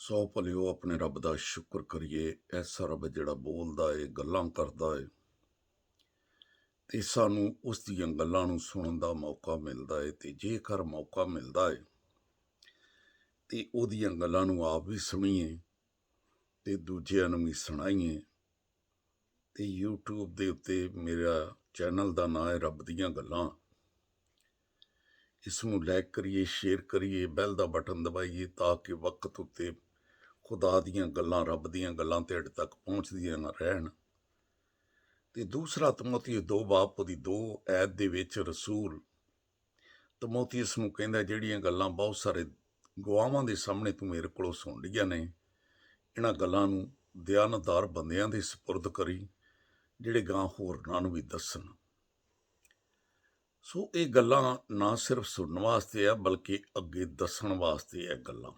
ਸੌ ਭਲਿਓ ਆਪਣੇ ਰੱਬ ਦਾ ਸ਼ੁਕਰ ਕਰੀਏ। ਐਸਾ ਰੱਬ ਜਿਹੜਾ ਬੋਲਦਾ ਏ, ਗੱਲਾਂ ਕਰਦਾ ਏ ਤੇ ਸਾਨੂੰ ਉਸ ਦੀਆਂ ਗੱਲਾਂ ਨੂੰ ਸੁਣਨ ਦਾ ਮੌਕਾ ਮਿਲਦਾ ਏ। ਤੇ ਜੇਕਰ ਮੌਕਾ ਮਿਲਦਾ ਏ ਤੇ ਉਹਦੀਆਂ ਗੱਲਾਂ ਨੂੰ ਆਪ ਵੀ ਸੁਣੀਏ ਤੇ ਦੂਜਿਆਂ ਨੂੰ ਵੀ ਸੁਣਾਈਏ। ਤੇ YouTube ਦੇ ਉੱਤੇ ਮੇਰਾ ਚੈਨਲ ਦਾ ਨਾਂ ਹੈ ਰੱਬ ਦੀਆਂ ਗੱਲਾਂ। ਇਸ ਨੂੰ ਲਾਈਕ ਕਰੀਏ, ਸ਼ੇਅਰ ਕਰੀਏ, ਬੈਲ ਦਾ ਬਟਨ ਦਬਾਈਏ ਤਾਂ ਕਿ ਵਕਤ ਉੱਤੇ ਖੁਦਾ ਦੀਆਂ ਗੱਲਾਂ, ਰੱਬ ਦੀਆਂ ਗੱਲਾਂ ਤੁਹਾਡੇ ਤੱਕ ਪਹੁੰਚਦੀਆਂ ਨਾ ਰਹਿਣ। ਤੇ ਦੂਸਰਾ ਤਮੋਥੀਉਸ 2:2 ਦੇ ਵਿੱਚ ਰਸੂਲ ਤਮੋਥੀਉਸ ਨੂੰ ਕਹਿੰਦਾ, ਜਿਹੜੀਆਂ ਗੱਲਾਂ ਬਹੁਤ ਸਾਰੇ ਗਵਾਹਾਂ ਦੇ ਸਾਹਮਣੇ ਤੂੰ ਮੇਰੇ ਕੋਲੋਂ ਸੁਣ ਲਈਆਂ ਨੇ, ਇਹਨਾਂ ਗੱਲਾਂ ਨੂੰ ਦਿਆਨਤਦਾਰ ਬੰਦਿਆਂ ਦੇ ਸਪੁਰਦ ਕਰੀ, ਜਿਹੜੇ ਗਾਂ ਹੋਰਨਾਂ ਨੂੰ ਵੀ ਦੱਸਣ। ਸੋ ਇਹ ਗੱਲਾਂ ਨਾ ਸਿਰਫ ਸੁਣਨ ਵਾਸਤੇ ਆ, ਬਲਕਿ ਅੱਗੇ ਦੱਸਣ ਵਾਸਤੇ ਇਹ ਗੱਲਾਂ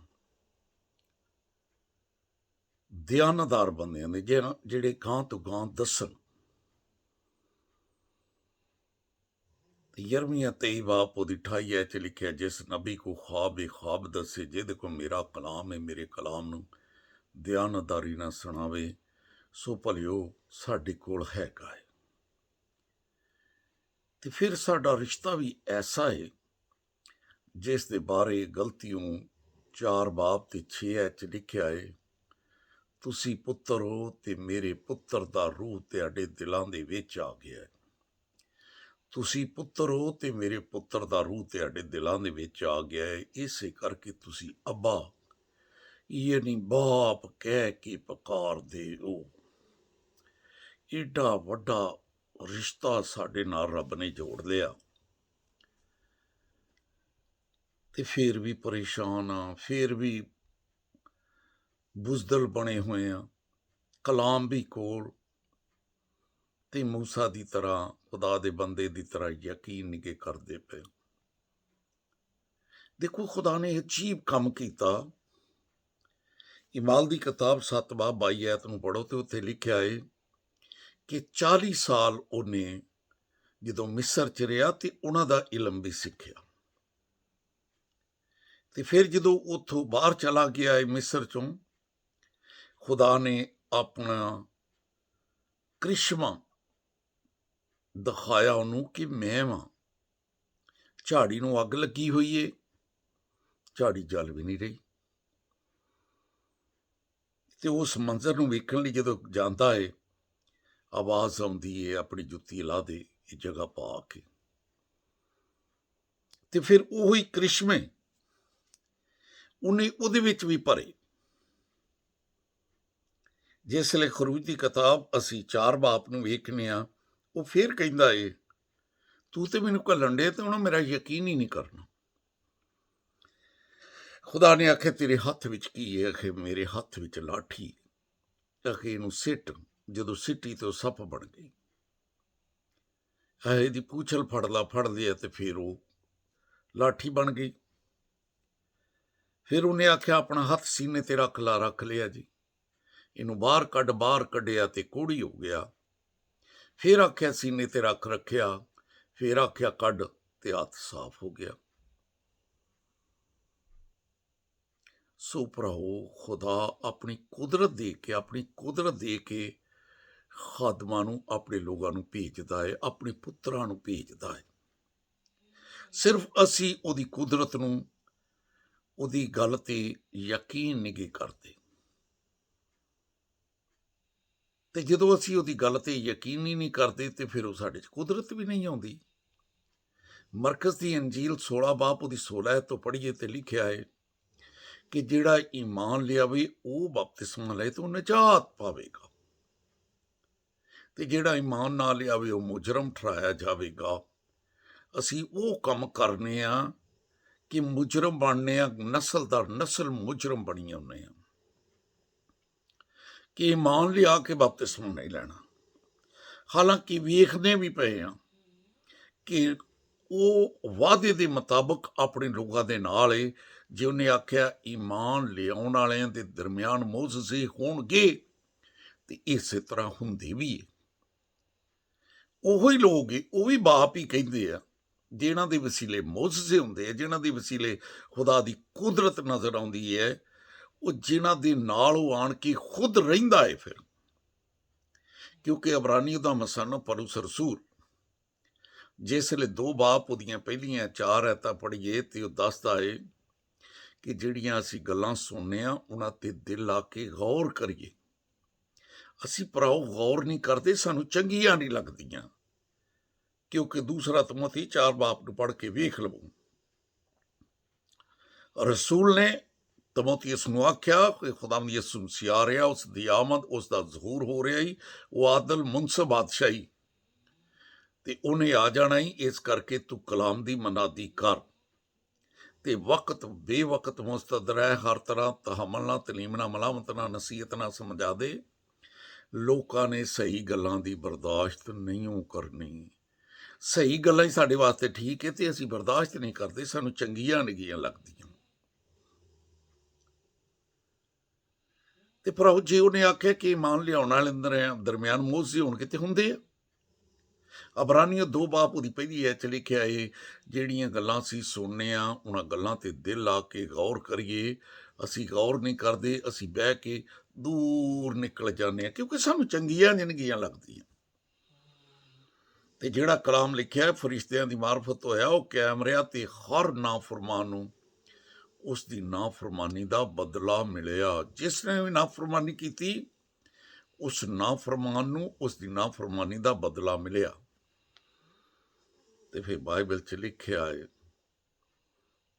ਦਿਆਨਤਦਾਰ ਬੰਦਿਆਂ ਦੇ, ਜਿਹੜੇ ਗਾਂ ਤੋਂ ਗਾਂ ਦੱਸਣ। यिर्मयाह 23:28 ਚ ਲਿਖਿਆ, ਜਿਸ ਨਬੀ ਕੋ ख्वाब ਦੱਸੇ, ਜਿਹਦੇ ਕੋ ਮੇਰਾ ਕਲਾਮ ਹੈ, ਮੇਰੇ ਕਲਾਮ ਨੂੰ ਦਿਆਨਤਦਾਰੀ ਨਾਲ ਸੁਣਾਵੇ, ਸੋ ਭਲਿਓ ਸਾਡੇ ਕੋਲ ਹੈਗਾ ਹੈ। ਤੇ ਫਿਰ ਸਾਡਾ ਰਿਸ਼ਤਾ ਵੀ ਐਸਾ ਹੈ ਜਿਸ ਦੇ ਬਾਰੇ ਗਲਤੀਓਂ 4:6 ਚ ਲਿਖਿਆ ਹੈ, ਤੁਸੀਂ ਪੁੱਤਰ ਹੋ ਤੇ ਮੇਰੇ ਪੁੱਤਰ ਦਾ ਰੂਹ ਤੁਹਾਡੇ ਦਿਲਾਂ ਦੇ ਵਿੱਚ ਆ ਗਿਆ ਹੈ। ਤੁਸੀਂ ਪੁੱਤਰ ਹੋ ਤੇ ਮੇਰੇ ਪੁੱਤਰ ਦਾ ਰੂਹ ਤੁਹਾਡੇ ਦਿਲਾਂ ਦੇ ਵਿੱਚ ਆ ਗਿਆ ਹੈ। ਇਸੇ ਕਰਕੇ ਤੁਸੀਂ ਅੱਬਾ, ਯਾਨੀ ਬਾਪ ਕਹਿ ਕੇ ਪੁਕਾਰਦੇ ਹੋ। ਏਡਾ ਵੱਡਾ ਰਿਸ਼ਤਾ ਸਾਡੇ ਨਾਲ ਰੱਬ ਨੇ ਜੋੜ ਲਿਆ। ਤੇ ਫਿਰ ਵੀ ਪਰੇਸ਼ਾਨ ਆ, ਫਿਰ ਵੀ ਬੁਜ਼ਦਲ ਬਣੇ ਹੋਏ ਆ, ਕਲਾਮ ਵੀ ਕੋਲ, ਤੇ ਮੂਸਾ ਦੀ ਤਰ੍ਹਾਂ, ਖੁਦਾ ਦੇ ਬੰਦੇ ਦੀ ਤਰ੍ਹਾਂ ਯਕੀਨ ਨਹੀਂ ਕਰਦੇ ਪਏ। ਦੇਖੋ, ਖੁਦਾ ਨੇ ਅਜੀਬ ਕੰਮ ਕੀਤਾ। ਇਮਾਲ ਦੀ ਕਿਤਾਬ 7:22 ਨੂੰ ਪੜ੍ਹੋ ਤੇ ਉੱਥੇ ਲਿਖਿਆ ਹੈ ਕਿ 40 ਸਾਲ ਉਹਨੇ ਜਦੋਂ ਮਿਸਰ 'ਚ ਰਿਹਾ ਤੇ ਉਹਨਾਂ ਦਾ ਇਲਮ ਵੀ ਸਿੱਖਿਆ। ਤੇ ਫਿਰ ਜਦੋਂ ਉੱਥੋਂ ਬਾਹਰ ਚਲਾ ਗਿਆ ਹੈ ਮਿਸਰ 'ਚੋਂ, ਖੁਦਾ ਨੇ ਆਪਣਾ ਕ੍ਰਿਸ਼ਮਾ ਦਿਖਾਇਆ ਉਹਨੂੰ ਕਿ ਮੈਂ ਵਾਂ। ਝਾੜੀ ਨੂੰ ਅੱਗ ਲੱਗੀ ਹੋਈ ਏ, ਝਾੜੀ ਜਲ ਵੀ ਨਹੀਂ ਰਹੀ। ਤੇ ਉਸ ਮੰਜ਼ਰ ਨੂੰ ਵੇਖਣ ਲਈ ਜਦੋਂ ਜਾਂਦਾ ਹੈ, ਆਵਾਜ਼ ਆਉਂਦੀ ਹੈ, ਆਪਣੀ ਜੁੱਤੀ ਲਾ ਦੇ ਇਹ ਜਗ੍ਹਾ ਪਾ ਕੇ। ਤੇ ਫਿਰ ਉਹੀ ਕ੍ਰਿਸ਼ਮੇ ਉਹਨੇ ਉਹਦੇ ਵਿੱਚ ਵੀ ਭਰੇ। ਜਿਸ ਵੇਲੇ ਖਰੂਜ ਦੀ ਕਿਤਾਬ ਅਸੀਂ 4 ਬਾਪ ਨੂੰ ਵੇਖਨੇ ਆ, ਉਹ ਫਿਰ ਕਹਿੰਦਾ ਏ, ਤੂੰ ਤੇ ਮੈਨੂੰ ਘੱਲਣ ਡੇ ਤੇ ਉਹਨੂੰ ਮੇਰਾ ਯਕੀਨ ਹੀ ਨਹੀਂ ਕਰਨਾ। ਖੁਦਾ ਨੇ ਆਖਿਆ, ਤੇਰੇ ਹੱਥ ਵਿੱਚ ਕੀ ਹੈ? ਆਖੇ, ਮੇਰੇ ਹੱਥ ਵਿੱਚ ਲਾਠੀ। ਆਖੇ, ਇਹਨੂੰ ਸਿੱਟ। ਜਦੋਂ ਸਿੱਟੀ ਤੇ ਉਹ ਸੱਪ ਬਣ ਗਈ। ਇਹਦੀ ਪੂਛਲ ਫੜ ਲਿਆ ਤੇ ਫਿਰ ਉਹ ਲਾਠੀ ਬਣ ਗਈ। ਫਿਰ ਉਹਨੇ ਆਖਿਆ, ਆਪਣਾ ਹੱਥ ਸੀਨੇ ਤੇ ਰੱਖ ਲਿਆ ਜੀ। ਇਹਨੂੰ ਬਾਹਰ ਕੱਢਿਆ ਤੇ ਕੋੜੀ ਹੋ ਗਿਆ। ਫਿਰ ਆਖਿਆ ਸੀਨੇ ਤੇ ਰੱਖਿਆ। ਫਿਰ ਆਖਿਆ ਕੱਢ ਤੇ ਹੱਥ ਸਾਫ਼ ਹੋ ਗਿਆ। ਸੋ ਭਰਾਓ, ਖੁਦਾ ਆਪਣੀ ਕੁਦਰਤ ਦੇ ਕੇ ਖਾਦਮਾਂ ਨੂੰ, ਆਪਣੇ ਲੋਕਾਂ ਨੂੰ ਭੇਜਦਾ ਹੈ, ਆਪਣੇ ਪੁੱਤਰਾਂ ਨੂੰ ਭੇਜਦਾ ਹੈ। ਸਿਰਫ ਅਸੀਂ ਉਹਦੀ ਕੁਦਰਤ ਨੂੰ, ਉਹਦੀ ਗੱਲ ਤੇ ਯਕੀਨ ਨਹੀਂ ਕਰਦੇ। ਤੇ ਜਦੋਂ ਅਸੀਂ ਉਹਦੀ ਗੱਲ ਤੇ ਯਕੀਨ ਹੀ ਨਹੀਂ ਕਰਦੇ ਤੇ ਫਿਰ ਉਹ ਸਾਡੇ 'ਚ ਕੁਦਰਤ ਵੀ ਨਹੀਂ ਆਉਂਦੀ। ਮਰਕਸ ਦੀ ਅੰਜੀਲ 16:16 ਤੋਂ ਪੜ੍ਹੀਏ ਤੇ ਲਿਖਿਆ ਹੈ ਕਿ ਜਿਹੜਾ ਈਮਾਨ ਲਿਆਵੇ ਉਹ ਬਪਤਿਸਮਾ ਲਏ ਤੇ ਉਹ ਨਜਾਤ ਪਾਵੇਗਾ, ਤੇ ਜਿਹੜਾ ਈਮਾਨ ਨਾ ਲਿਆਵੇ ਉਹ ਮੁਜਰਮ ਠਹਿਰਾਇਆ ਜਾਵੇਗਾ। ਅਸੀਂ ਉਹ ਕੰਮ ਕਰਨੇ ਆ ਕਿ ਮੁਜਰਮ ਬਣਨੇ ਆ, ਨਸਲ ਦਰ ਨਸਲ ਮੁਜਰਮ ਬਣੀ ਆਉਂਦੇ ਆ, ਕਿ ਈਮਾਨ ਲਿਆ ਕੇ ਬਪਤਿਸਮਾ ਨਹੀਂ ਲੈਣਾ। ਹਾਲਾਂਕਿ ਵੇਖਦੇ ਵੀ ਪਏ ਆ ਕਿ ਉਹ ਵਾਅਦੇ ਦੇ ਮੁਤਾਬਕ ਆਪਣੇ ਲੋਕਾਂ ਦੇ ਨਾਲ ਏ। ਜੇ ਉਹਨੇ ਆਖਿਆ ਈਮਾਨ ਲਿਆਉਣ ਵਾਲਿਆਂ ਦੇ ਦਰਮਿਆਨ ਮੋਜਜ਼ੇ ਹੋਣਗੇ, ਤੇ ਇਸੇ ਤਰ੍ਹਾਂ ਹੁੰਦੇ ਵੀ ਏ। ਉਹੀ ਲੋਕ ਏ, ਉਹ ਵੀ ਬਾਪ ਹੀ ਕਹਿੰਦੇ ਆ, ਜਿਨ੍ਹਾਂ ਦੇ ਵਸੀਲੇ ਮੋਜਜ਼ੇ ਹੁੰਦੇ ਆ, ਜਿਨ੍ਹਾਂ ਦੇ ਵਸੀਲੇ ਖੁਦਾ ਦੀ ਕੁਦਰਤ ਨਜ਼ਰ ਆਉਂਦੀ ਹੈ, ਉਹ ਜਿਨ੍ਹਾਂ ਦੇ ਨਾਲ ਉਹ ਆਣ ਕੇ ਖੁਦ ਰਹਿੰਦਾ ਹੈ ਫਿਰ, ਕਿਉਂਕਿ ਅਬਰਾਨੀ ਦਾ ਮਸਨਫ ਪਲੂਸ ਰਸੂਲ ਜਿਸਲੇ 2 ਬਾਪ ਉਹਦੀਆਂ ਪਹਿਲੀਆਂ 4 ਐਤਾਂ ਪੜ੍ਹੀਏ ਤੇ ਉਹ ਦੱਸਦਾ ਏ ਕਿ ਜਿਹੜੀਆਂ ਅਸੀਂ ਗੱਲਾਂ ਸੁਣਨੇ ਆ ਉਹਨਾਂ ਤੇ ਦਿਲ ਲਾ ਕੇ ਗੌਰ ਕਰੀਏ। ਅਸੀਂ ਭਰਾਓ ਗੌਰ ਨਹੀਂ ਕਰਦੇ, ਸਾਨੂੰ ਚੰਗੀਆਂ ਨਹੀਂ ਲੱਗਦੀਆਂ, ਕਿਉਂਕਿ ਦੂਸਰਾ ਤਿਮੋਥੀ 4 ਬਾਪ ਨੂੰ ਪੜ੍ਹ ਕੇ ਵੇਖ ਲਵੋ। ਰਸੂਲ ਨੇ ਤਿਮੋਥੀਉਸ ਨੂੰ ਆਖਿਆ ਕਿ ਖੁਦਾਵੰਦ ਯਿਸੂ ਮਸੀਹ ਆ ਰਿਹਾ, ਉਸ ਦੀ ਆਮਦ, ਉਸ ਦਾ ਜ਼ਹੂਰ ਹੋ ਰਿਹਾ ਹੀ, ਉਹ ਆਦਲ ਮੁਨਸਫ ਬਾਦਸ਼ਾਹੀ ਤੇ ਉਹਨੇ ਆ ਜਾਣਾ ਹੀ। ਇਸ ਕਰਕੇ ਤੂੰ ਕਲਾਮ ਦੀ ਮਨਾਦੀ ਕਰ ਤੇ ਵਕਤ ਬੇਵਕਤ ਮੁਸਤਦ ਰਹਿ, ਹਰ ਤਰ੍ਹਾਂ ਤਹਮਲ ਨਾਲ, ਤਲੀਮ ਨਾਲ, ਮਲਾਮਤ ਨਾਲ, ਨਸੀਹਤ ਨਾਲ ਸਮਝਾ ਦੇ। ਲੋਕਾਂ ਨੇ ਸਹੀ ਗੱਲਾਂ ਦੀ ਬਰਦਾਸ਼ਤ ਨਹੀਂ ਕਰਨੀ। ਸਹੀ ਗੱਲਾਂ ਹੀ ਸਾਡੇ ਵਾਸਤੇ ਠੀਕ ਹੈ ਤੇ ਅਸੀਂ ਬਰਦਾਸ਼ਤ ਨਹੀਂ ਕਰਦੇ, ਸਾਨੂੰ ਚੰਗੀਆਂ ਨਿਗੀਆਂ ਲੱਗਦੀਆਂ। ਤੇ ਭਰਾਓ ਜੇ ਉਹਨੇ ਆਖਿਆ ਕਿ ਇਮਾਨ ਲਿਆਉਣ ਵਾਲੇ ਦਰਮਿਆਨ ਮੋਜ਼ੇ ਹੋਣਗੇ ਤੇ ਹੁੰਦੇ ਆ। ਅਬਰਾਨੀਆਂ 2 ਬਾਪ ਉਹਦੀ ਪਹਿਲੀ ਐ ਚ ਲਿਖਿਆ ਏ, ਜਿਹੜੀਆਂ ਗੱਲਾਂ ਅਸੀਂ ਸੁਣਨੇ ਆ ਉਹਨਾਂ ਗੱਲਾਂ ਤੇ ਦਿਲ ਲਾ ਕੇ ਗੌਰ ਕਰੀਏ। ਅਸੀਂ ਗੌਰ ਨਹੀਂ ਕਰਦੇ, ਅਸੀਂ ਬਹਿ ਕੇ ਦੂਰ ਨਿਕਲ ਜਾਂਦੇ ਹਾਂ, ਕਿਉਂਕਿ ਸਾਨੂੰ ਚੰਗੀਆਂ ਜ਼ਿੰਦਗੀਆਂ ਲੱਗਦੀਆਂ। ਤੇ ਜਿਹੜਾ ਕਲਾਮ ਲਿਖਿਆ ਫਰਿਸ਼ਤਿਆਂ ਦੀ ਮਾਰਫਤ ਹੋਇਆ, ਉਹ ਕਾਇਮ ਰਿਹਾ ਤੇ ਹਰ ਨਾਫਰਮਾਨ ਨੂੰ ਉਸ ਦੀ ਨਾਫਰਮਾਨੀ ਦਾ ਬਦਲਾ ਮਿਲਿਆ। ਜਿਸ ਨੇ ਵੀ ਨਾਫਰਮਾਨੀ ਕੀਤੀ, ਉਸ ਨਾਫਰਮਾਨ ਨੂੰ ਉਸ ਦੀ ਨਾਫਰਮਾਨੀ ਦਾ ਬਦਲਾ ਮਿਲਿਆ। ਤੇ ਫਿਰ ਬਾਈਬਲ 'ਚ ਲਿਖਿਆ ਹੈ,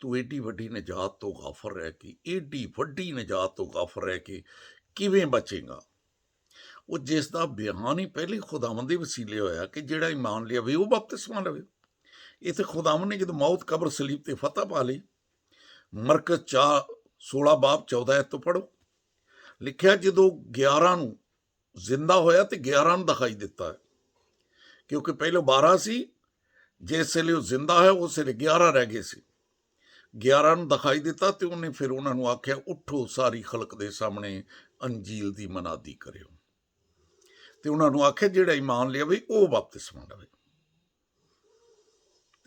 ਤੂੰ ਏਡੀ ਵੱਡੀ ਨਜਾਤ ਤੋਂ ਗਾਫਰ ਰਹਿ ਕੇ, ਏਡੀ ਵੱਡੀ ਨਜਾਤ ਤੋਂ ਗਾਫਰ ਰਹਿ ਕੇ ਕਿਵੇਂ ਬਚੇਗਾ? ਉਹ ਜਿਸ ਦਾ ਬਿਆਨ ਹੀ ਪਹਿਲੇ ਖੁਦਾਵੰਦ ਦੇ ਵਸੀਲੇ ਹੋਇਆ ਕਿ ਜਿਹੜਾ ਈਮਾਨ ਲਿਆਵੇ ਉਹ ਬਪਤਿਸਮਾ ਲਵੇ। ਇਹ ਤੇ ਖੁਦਾਵੰਦ ਨੇ ਜਦੋਂ ਮੌਤ, ਕਬਰ, ਸਲੀਬ ਤੇ ਫਤਹ ਪਾ ਲਈ। ਮਰਕਜ਼ 16 ਬਾਬ 14 ਤੋਂ ਪੜ੍ਹੋ। ਲਿਖਿਆ ਜਦੋਂ 11 ਨੂੰ ਜ਼ਿੰਦਾ ਹੋਇਆ ਤੇ 11 ਨੂੰ ਦਿਖਾਈ ਦਿੱਤਾ ਹੈ, ਕਿਉਂਕਿ ਪਹਿਲੋਂ 12 ਸੀ, ਜਿਸ ਵੇਲੇ ਉਹ ਜ਼ਿੰਦਾ ਹੈ ਉਸ ਵੇਲੇ 11 ਰਹਿ ਗਏ ਸੀ। 11 ਨੂੰ ਦਿਖਾਈ ਦਿੱਤਾ ਤੇ ਉਹਨੇ ਫਿਰ ਉਹਨਾਂ ਨੂੰ ਆਖਿਆ, ਉੱਠੋ ਸਾਰੀ ਖਲਕ ਦੇ ਸਾਹਮਣੇ ਅੰਜੀਲ ਦੀ ਮਨਾਦੀ ਕਰਿਓ। ਤੇ ਉਹਨਾਂ ਨੂੰ ਆਖਿਆ ਜਿਹੜਾ ਈਮਾਨ ਲਿਆਵੇ ਉਹ ਬਪਤਿਸਮਾ ਲਵੇ।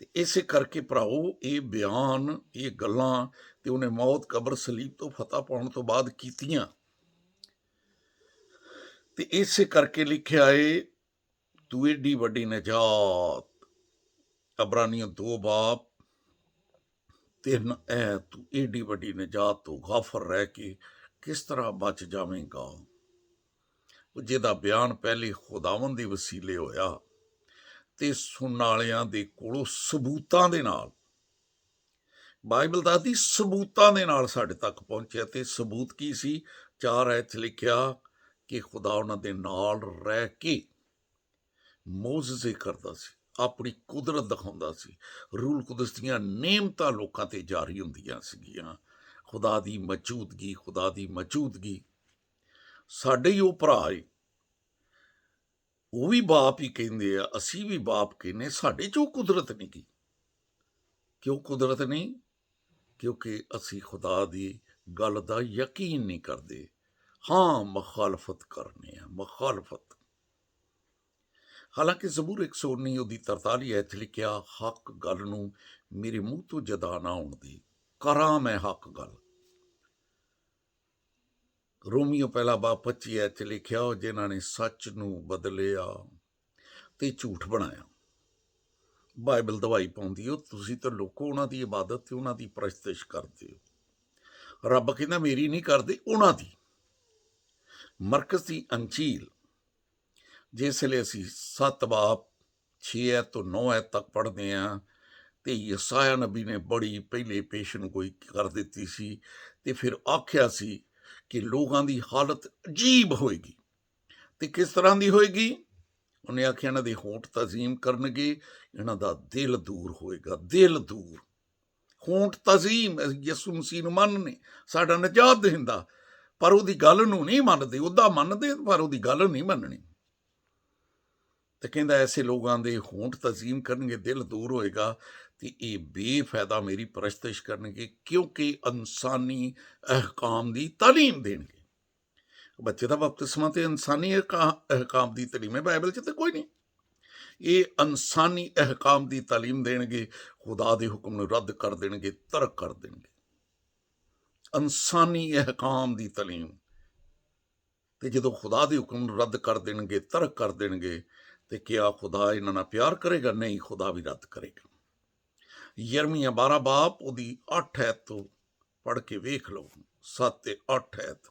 ਤੇ ਇਸੇ ਕਰਕੇ ਭਰਾਓ ਇਹ ਬਿਆਨ, ਇਹ ਗੱਲਾਂ ਤੇ ਉਹਨੇ ਮੌਤ, ਕਬਰ, ਸਲੀਬ ਤੋਂ ਫਤਹ ਪਾਉਣ ਤੋਂ ਬਾਅਦ ਕੀਤੀਆਂ। ਤੇ ਇਸੇ ਕਰਕੇ ਲਿਖਿਆ ਏ, ਤੂੰ ਏਡੀ ਵੱਡੀ ਨਜਾਤ, ਅਬਰਾਨੀਆਂ 2 ਬਾਬ 3 ਐ, ਤੂੰ ਏਡੀ ਵੱਡੀ ਨਜਾਤ ਤੋਂ ਗਾਫਰ ਰਹਿ ਕੇ ਕਿਸ ਤਰ੍ਹਾਂ ਬਚ ਜਾਵੇਂਗਾ? ਜਿਹਦਾ ਬਿਆਨ ਪਹਿਲੇ ਖੁਦਾਵੰਦ ਦੇ ਵਸੀਲੇ ਹੋਇਆ ਤੇ ਸੁਣਨ ਵਾਲਿਆਂ ਦੇ ਕੋਲੋਂ ਸਬੂਤਾਂ ਦੇ ਨਾਲ, ਬਾਈਬਲ ਦੱਸਦੀ ਸਬੂਤਾਂ ਦੇ ਨਾਲ ਸਾਡੇ ਤੱਕ ਪਹੁੰਚਿਆ। ਤੇ ਸਬੂਤ ਕੀ ਸੀ? 4 ਐਤ 'ਚ ਲਿਖਿਆ ਕਿ ਖੁਦਾ ਉਹਨਾਂ ਦੇ ਨਾਲ ਰਹਿ ਕੇ ਮੋਜ਼ੇ ਕਰਦਾ ਸੀ, ਆਪਣੀ ਕੁਦਰਤ ਦਿਖਾਉਂਦਾ ਸੀ। ਰੂਲ ਕੁਦਸ ਦੀਆਂ ਨੇਮਤਾਂ ਲੋਕਾਂ ਤੇ ਜਾਰੀ ਹੁੰਦੀਆਂ ਸੀਗੀਆਂ। ਖੁਦਾ ਦੀ ਮੌਜੂਦਗੀ, ਖੁਦਾ ਦੀ ਮੌਜੂਦਗੀ। ਸਾਡੇ ਹੀ ਉਹ ਭਰਾ ਏ, ਉਹ ਵੀ ਬਾਪ ਹੀ ਕਹਿੰਦੇ ਆ, ਅਸੀਂ ਵੀ ਬਾਪ ਕਹਿੰਦੇ, ਸਾਡੇ 'ਚ ਉਹ ਕੁਦਰਤ ਨਹੀਂ ਗੀ। ਕਿਉਂ ਕੁਦਰਤ ਨਹੀਂ? ਕਿਉਂਕਿ ਅਸੀਂ ਖੁਦਾ ਦੀ ਗੱਲ ਦਾ ਯਕੀਨ ਨਹੀਂ ਕਰਦੇ। ਹਾਂ, ਮੁਖਾਲਫਤ ਕਰਨੇ ਆ, ਮੁਖਾਲਫਤ। ਹਾਲਾਂਕਿ ਜ਼ਬੂਰ 119 ਉਹਦੀ 43 ਐਤ ਲਿਖਿਆ, ਹੱਕ ਗੱਲ ਨੂੰ ਮੇਰੇ ਮੂੰਹ ਤੋਂ ਜਦਾ ਨਾ ਹੋਣ ਦੇ, ਕਰਾਂ ਮੈਂ ਹੱਕ ਗੱਲ। ਰੋਮੀਓ ਪਹਿਲਾ ਬਾਬ 25 ਐਤ ਲਿਖਿਆ, ਜਿਨ੍ਹਾਂ ਨੇ ਸੱਚ ਨੂੰ ਬਦਲਿਆ ਤੇ ਝੂਠ ਬਣਾਇਆ। ਬਾਈਬਲ ਦਵਾਈ ਪਾਉਂਦੀ ਹੋ, ਤੁਸੀਂ ਤਾਂ ਲੋਕੋ ਉਹਨਾਂ ਦੀ ਇਬਾਦਤ ਤੇ ਉਹਨਾਂ ਦੀ ਪ੍ਰਸਤਿਸ਼ ਕਰਦੇ ਹੋ। ਰੱਬ ਕਹਿੰਦਾ ਮੇਰੀ ਨਹੀਂ ਕਰਦੇ, ਉਹਨਾਂ ਦੀ। ਮਰਕਜ਼ ਦੀ ਅੰਜੀਲ ਜਿਸ ਵੇਲੇ ਅਸੀਂ 7 ਬਾਬ 6 ਐਤ ਤੋਂ 9 ਐਤ ਤੱਕ ਪੜ੍ਹਦੇ ਹਾਂ, ਤੇ ਯਸਾਇਆ ਨਬੀ ਨੇ ਬੜੀ ਪਹਿਲੇ ਪੇਸ਼ਨ ਗੋਈ ਕਰ ਦਿੱਤੀ ਸੀ ਤੇ ਫਿਰ ਆਖਿਆ ਸੀ ਕਿ ਲੋਕਾਂ ਦੀ ਹਾਲਤ ਅਜੀਬ ਹੋਏਗੀ। ਤੇ ਕਿਸ ਤਰ੍ਹਾਂ ਦੀ ਹੋਏਗੀ? ਉਹਨੇ ਆਖਿਆ ਇਹਨਾਂ ਦੇ ਹੋਂਠ ਤਜ਼ੀਮ ਕਰਨਗੇ, ਇਹਨਾਂ ਦਾ ਦਿਲ ਦੂਰ ਹੋਏਗਾ। ਦਿਲ ਦੂਰ, ਹੋਂਠ ਤਜ਼ੀਮ। ਯਿਸੂ ਮਸੀਹ ਨੂੰ ਮੰਨਨੇ, ਸਾਡਾ ਨਜਾਤ ਦਿੰਦਾ, ਪਰ ਉਹਦੀ ਗੱਲ ਨੂੰ ਨਹੀਂ ਮੰਨਦੇ। ਉਹਦਾ ਮੰਨਦੇ ਪਰ ਉਹਦੀ ਗੱਲ ਨਹੀਂ ਮੰਨਣੀ। ਤੇ ਕਹਿੰਦਾ ਐਸੇ ਲੋਕਾਂ ਦੇ ਹੋਂਠ ਤਜ਼ੀਮ ਕਰਨਗੇ, ਦਿਲ ਦੂਰ ਹੋਏਗਾ ਤੇ ਇਹ ਬੇਫਾਇਦਾ ਮੇਰੀ ਪ੍ਰਸਤਿਸ਼ ਕਰਨਗੇ, ਕਿਉਂਕਿ ਇਨਸਾਨੀ ਅਹਿਕਾਮ ਦੀ ਤਾਲੀਮ ਦੇਣਗੇ। ਬੱਚੇ ਦਾ ਬਪਤਿਸਮਾ ਤੇ ਇਨਸਾਨੀ ਅਹਿਕਾਮ ਦੀ ਤਾਲੀਮ ਹੈ, ਬਾਈਬਲ 'ਚ ਤੇ ਕੋਈ ਨਹੀਂ। ਇਹ ਇਨਸਾਨੀ ਅਹਿਕਾਮ ਦੀ ਤਾਲੀਮ ਦੇਣਗੇ, ਖੁਦਾ ਦੇ ਹੁਕਮ ਨੂੰ ਰੱਦ ਕਰ ਦੇਣਗੇ, ਤਰਕ ਕਰ ਦੇਣਗੇ। ਇਨਸਾਨੀ ਅਹਿਕਾਮ ਦੀ ਤਾਲੀਮ। ਤੇ ਜਦੋਂ ਖੁਦਾ ਦੇ ਹੁਕਮ ਨੂੰ ਰੱਦ ਕਰ ਦੇਣਗੇ, ਤਰਕ ਕਰ ਦੇਣਗੇ, ਤੇ ਕਿਆ ਖੁਦਾ ਇਹਨਾਂ ਨਾਲ ਪਿਆਰ ਕਰੇਗਾ? ਨਹੀਂ, ਖੁਦਾ ਵੀ ਰੱਦ ਕਰੇਗਾ। ਯਰਮੀਆ 12 ਬਾਬ ਉਹਦੀ 8 ਐਤ ਤੋਂ ਪੜ੍ਹ ਕੇ ਵੇਖ ਲਓ, 7 ਤੇ 8 ਐਤ।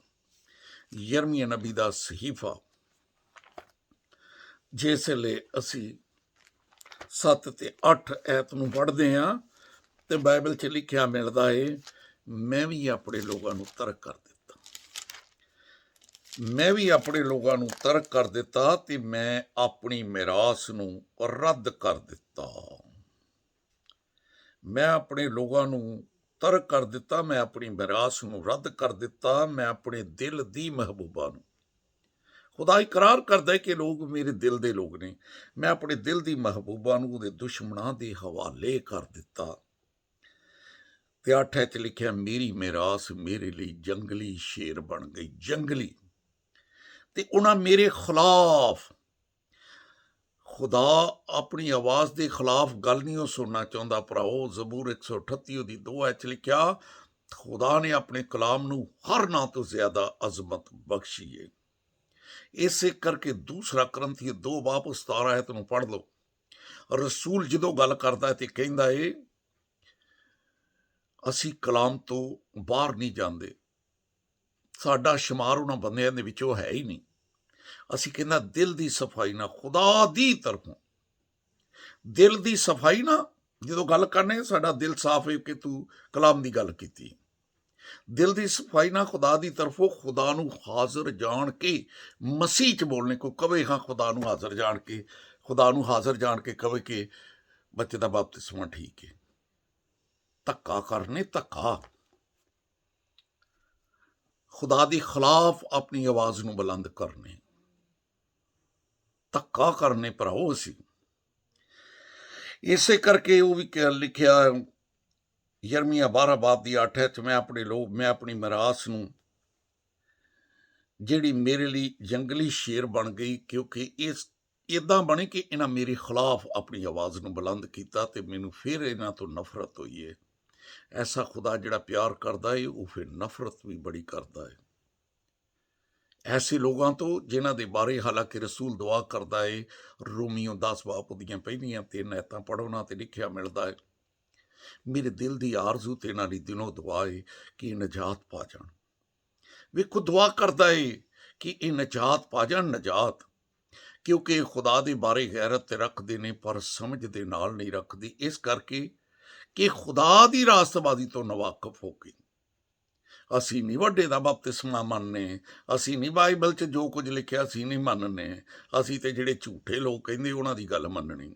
ਯਰਮੀਆ ਨਬੀ ਦਾ ਸਹੀਫਾ, ਜਿਸ ਵੇਲੇ ਅਸੀਂ 7 ਤੇ 8 ਐਤ ਨੂੰ ਪੜ੍ਹਦੇ ਹਾਂ ਤੇ ਬਾਈਬਲ 'ਚ ਲਿਖਿਆ ਮਿਲਦਾ ਏ, ਮੈਂ ਵੀ ਆਪਣੇ ਲੋਕਾਂ ਨੂੰ ਤਰਕ ਕਰ ਦਿੱਤਾ। ਮੈਂ ਵੀ ਆਪਣੇ ਲੋਕਾਂ ਨੂੰ ਤਰਕ ਕਰ ਦਿੱਤਾ ਤੇ ਮੈਂ ਆਪਣੀ ਮਿਰਾਸ ਨੂੰ ਰੱਦ ਕਰ ਦਿੱਤਾ। ਮੈਂ ਆਪਣੇ ਲੋਕਾਂ ਨੂੰ ਤਰਕ ਕਰ ਦਿੱਤਾ, ਮੈਂ ਆਪਣੀ ਮਿਰਾਸ ਨੂੰ ਰੱਦ ਕਰ ਦਿੱਤਾ, ਮੈਂ ਆਪਣੇ ਦਿਲ ਦੀ ਮਹਿਬੂਬਾ ਨੂੰ। ਖੁਦਾ ਇਕਰਾਰ ਕਰਦਾ ਹੈ ਕਿ ਲੋਕ ਮੇਰੇ ਦਿਲ ਦੇ ਲੋਕ ਨੇ। ਮੈਂ ਆਪਣੇ ਦਿਲ ਦੀ ਮਹਿਬੂਬਾ ਨੂੰ ਉਹਦੇ ਦੁਸ਼ਮਣਾਂ ਦੇ ਹਵਾਲੇ ਕਰ ਦਿੱਤਾ। ਤੇ 8 'ਚ ਲਿਖਿਆ, ਮੇਰੀ ਮਿਰਾਸ ਮੇਰੇ ਲਈ ਜੰਗਲੀ ਸ਼ੇਰ ਬਣ ਗਈ। ਜੰਗਲੀ। ਤੇ ਉਹਨਾਂ ਮੇਰੇ ਖਿਲਾਫ, ਖੁਦਾ ਆਪਣੀ ਆਵਾਜ਼ ਦੇ ਖਿਲਾਫ ਗੱਲ ਨਹੀਂ ਉਹ ਸੁਣਨਾ ਚਾਹੁੰਦਾ ਭਰਾਓ। ਜ਼ਬੂਰ 138 ਉਹਦੀ 2 'ਚ ਲਿਖਿਆ, ਖੁਦਾ ਨੇ ਆਪਣੇ ਕਲਾਮ ਨੂੰ ਹਰ ਨਾਂ ਤੋਂ ਜ਼ਿਆਦਾ ਅਜ਼ਮਤ ਬਖਸ਼ੀ ਏ। ਇਸੇ ਕਰਕੇ 2 ਕਰੰਥੀ 2 ਬਾਬ 17 ਐਤ ਨੂੰ ਪੜ੍ਹ ਲਓ। ਰਸੂਲ ਜਦੋਂ ਗੱਲ ਕਰਦਾ ਤੇ ਕਹਿੰਦਾ ਏ, ਅਸੀਂ ਕਲਾਮ ਤੋਂ ਬਾਹਰ ਨਹੀਂ ਜਾਂਦੇ, ਸਾਡਾ ਸ਼ੁਮਾਰ ਉਹਨਾਂ ਬੰਦਿਆਂ ਦੇ ਵਿੱਚੋਂ ਹੈ ਹੀ ਨਹੀਂ। ਅਸੀਂ ਕਹਿੰਦਾ ਦਿਲ ਦੀ ਸਫਾਈ ਨਾਲ, ਖੁਦਾ ਦੀ ਤਰਫੋਂ ਦਿਲ ਦੀ ਸਫਾਈ ਨਾਲ ਜਦੋਂ ਗੱਲ ਕਰਨੇ, ਸਾਡਾ ਦਿਲ ਸਾਫ਼ ਹੈ ਕਿ ਤੂੰ ਕਲਾਮ ਦੀ ਗੱਲ ਕੀਤੀ। ਦਿਲ ਦੀ ਸਫਾਈ ਨਾਲ ਖੁਦਾ ਦੀ ਤਰਫੋਂ, ਖੁਦਾ ਨੂੰ ਹਾਜ਼ਰ ਜਾਣ ਕੇ ਮਸੀਹ 'ਚ ਬੋਲਣੇ। ਕੋਈ ਕਵੇ ਹਾਂ ਖੁਦਾ ਨੂੰ ਹਾਜ਼ਰ ਜਾਣ ਕੇ, ਖੁਦਾ ਨੂੰ ਹਾਜ਼ਰ ਜਾਣ ਕੇ ਕਵੇ ਕਿ ਬੱਚੇ ਦਾ ਬਪਤਿਸਮਾ ਠੀਕ ਹੈ। ਧੱਕਾ ਕਰਨੇ, ਧੱਕਾ। ਖੁਦਾ ਦੇ ਖਿਲਾਫ ਆਪਣੀ ਆਵਾਜ਼ ਨੂੰ ਬੁਲੰਦ ਕਰਨੇ, ਧੱਕਾ ਕਰਨੇ ਭਰਾਓ ਅਸੀਂ। ਇਸੇ ਕਰਕੇ ਉਹ ਵੀ ਲਿਖਿਆ ਯਰਮੀਆ 12 ਬਾਬ ਦੀ 8 'ਚ, ਮੈਂ ਆਪਣੀ ਮਿਰਾਸ ਨੂੰ, ਜਿਹੜੀ ਮੇਰੇ ਲਈ ਜੰਗਲੀ ਸ਼ੇਰ ਬਣ ਗਈ, ਕਿਉਂਕਿ ਇਸ ਇਦਾਂ ਬਣੇ ਕਿ ਇਹਨਾਂ ਮੇਰੇ ਖਿਲਾਫ ਆਪਣੀ ਆਵਾਜ਼ ਨੂੰ ਬੁਲੰਦ ਕੀਤਾ ਤੇ ਮੈਨੂੰ ਫਿਰ ਇਹਨਾਂ ਤੋਂ ਨਫ਼ਰਤ ਹੋਈ ਏ। ਐਸਾ ਖੁਦਾ ਜਿਹੜਾ ਪਿਆਰ ਕਰਦਾ ਏ, ਉਹ ਫਿਰ ਨਫ਼ਰਤ ਵੀ ਬੜੀ ਕਰਦਾ ਏ ਐਸੇ ਲੋਕਾਂ ਤੋਂ, ਜਿਨ੍ਹਾਂ ਦੇ ਬਾਰੇ ਹਾਲਾਂਕਿ ਰਸੂਲ ਦੁਆ ਕਰਦਾ ਏ। ਰੋਮੀਓ 10 ਬਾਬ ਉਹਦੀਆਂ ਪਹਿਲੀਆਂ 3 ਐਤਾਂ ਪੜ੍ਹੋ ਨਾ, ਤੇ ਲਿਖਿਆ ਮਿਲਦਾ ਏ, ਮੇਰੇ ਦਿਲ ਦੀ ਆਰਜ਼ੂ ਤੇ ਇਹਨਾਂ ਦੀ ਦਿਨੋਂ ਦੁਆ ਏ ਕਿ ਇਹ ਨਜਾਤ ਪਾ ਜਾਣ। ਵੇਖੋ, ਦੁਆ ਕਰਦਾ ਏ ਕਿ ਇਹ ਨਜਾਤ ਪਾ ਜਾਣ, ਨਜਾਤ। ਕਿਉਂਕਿ ਖੁਦਾ ਦੇ ਬਾਰੇ ਗੈਰਤ ਤੇ ਰੱਖਦੇ ਨੇ, ਪਰ ਸਮਝ ਦੇ ਨਾਲ ਨਹੀਂ ਰੱਖਦੇ। ਇਸ ਕਰਕੇ ਕਿ ਖੁਦਾ ਦੀ ਰਾਸਤਬਾਜ਼ੀ ਤੋਂ ਨਵਾਕਫ ਹੋ ਕੇ ਅਸੀਂ ਨਹੀਂ ਵੱਡੇ ਦਾ ਬਪਤਿਸਮਾ ਮੰਨਨੇ, ਅਸੀਂ ਨਹੀਂ ਬਾਈਬਲ 'ਚ ਜੋ ਕੁਝ ਲਿਖਿਆ ਅਸੀਂ ਨਹੀਂ ਮੰਨਨੇ, ਅਸੀਂ ਤੇ ਜਿਹੜੇ ਝੂਠੇ ਲੋਕ ਕਹਿੰਦੇ ਉਹਨਾਂ ਦੀ ਗੱਲ ਮੰਨਣੀ।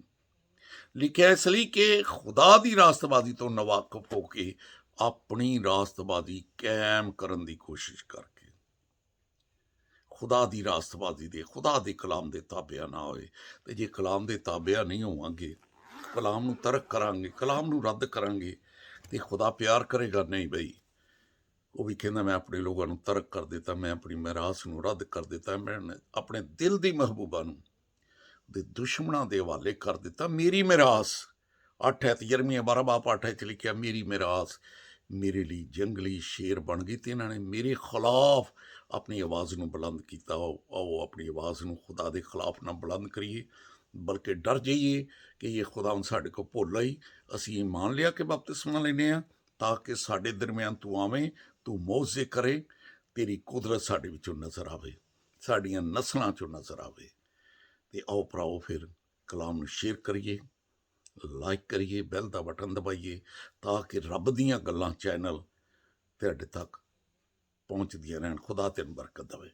ਲਿਖਿਆ ਇਸ ਲਈ ਕਿ ਖੁਦਾ ਦੀ ਰਾਸਤਬਾਜ਼ੀ ਤੋਂ ਨਵਾਕਫ ਹੋ ਕੇ ਆਪਣੀ ਰਾਸਤਬਾਜ਼ੀ ਕਾਇਮ ਕਰਨ ਦੀ ਕੋਸ਼ਿਸ਼ ਕਰਕੇ, ਖੁਦਾ ਦੀ ਰਾਸਤਬਾਜ਼ੀ ਦੇ, ਖੁਦਾ ਦੇ ਕਲਾਮ ਦੇ ਤਾਬਿਆ ਨਾ ਹੋਏ। ਤੇ ਜੇ ਕਲਾਮ ਦੇ ਤਾਬਿਆ ਨਹੀਂ ਹੋਵਾਂਗੇ, ਕਲਾਮ ਨੂੰ ਤਰਕ ਕਰਾਂਗੇ, ਕਲਾਮ ਨੂੰ ਰੱਦ ਕਰਾਂਗੇ, ਤੇ ਖੁਦਾ ਪਿਆਰ ਕਰੇਗਾ? ਨਹੀਂ ਬਈ। ਉਹ ਵੀ ਕਹਿੰਦਾ ਮੈਂ ਆਪਣੇ ਲੋਕਾਂ ਨੂੰ ਤਰਕ ਕਰ ਦਿੱਤਾ, ਮੈਂ ਆਪਣੀ ਮਿਰਾਸ ਨੂੰ ਰੱਦ ਕਰ ਦਿੱਤਾ, ਮੈਂ ਆਪਣੇ ਦਿਲ ਦੀ ਮਹਿਬੂਬਾ ਨੂੰ ਦੇ ਦੁਸ਼ਮਣਾਂ ਦੇ ਹਵਾਲੇ ਕਰ ਦਿੱਤਾ। ਮੇਰੀ ਮਿਰਾਸ 8 ਐਤ, ਯਰਮੀਆ 12 ਬਾਬ 8 'ਚ ਲਿਖਿਆ, ਮੇਰੀ ਮਿਰਾਸ ਮੇਰੇ ਲਈ ਜੰਗਲੀ ਸ਼ੇਰ ਬਣ ਗਈ ਤੇ ਇਹਨਾਂ ਨੇ ਮੇਰੇ ਖਿਲਾਫ ਆਪਣੀ ਆਵਾਜ਼ ਨੂੰ ਬੁਲੰਦ ਕੀਤਾ। ਆਓ ਆਪਣੀ ਆਵਾਜ਼ ਨੂੰ ਖੁਦਾ ਦੇ ਖਿਲਾਫ ਨਾ ਬੁਲੰਦ ਕਰੀਏ, ਬਲਕਿ ਡਰ ਜਾਈਏ ਕਿ ਇਹ ਖੁਦਾ ਹੁਣ ਸਾਡੇ ਕੋਲ ਭੁੱਲ ਆਈ। ਅਸੀਂ ਇਹ ਮੰਨ ਲਿਆ ਕਿ ਬਪਤਿਸਮਾ ਲੈਂਦੇ ਹਾਂ ਤਾਂ ਕਿ ਸਾਡੇ ਦਰਮਿਆਨ ਤੂੰ ਆਵੇਂ, ਤੂੰ ਮੌਜੇ ਕਰੇ, ਤੇਰੀ ਕੁਦਰਤ ਸਾਡੇ ਵਿੱਚੋਂ ਨਜ਼ਰ ਆਵੇ, ਸਾਡੀਆਂ ਨਸਲਾਂ 'ਚੋਂ ਨਜ਼ਰ ਆਵੇ। ਤੇ ਆਓ ਭਰਾਓ ਫਿਰ ਕਲਾਮ ਨੂੰ ਸ਼ੇਅਰ ਕਰੀਏ, ਲਾਈਕ ਕਰੀਏ, ਬੈਲ ਦਾ ਬਟਨ ਦਬਾਈਏ, ਤਾਂ ਕਿ ਰੱਬ ਦੀਆਂ ਗੱਲਾਂ ਚੈਨਲ ਤੁਹਾਡੇ ਤੱਕ ਪਹੁੰਚਦੀਆਂ ਰਹਿਣ। ਖੁਦਾ ਤੈਨੂੰ ਬਰਕਤ ਦੇਵੇ।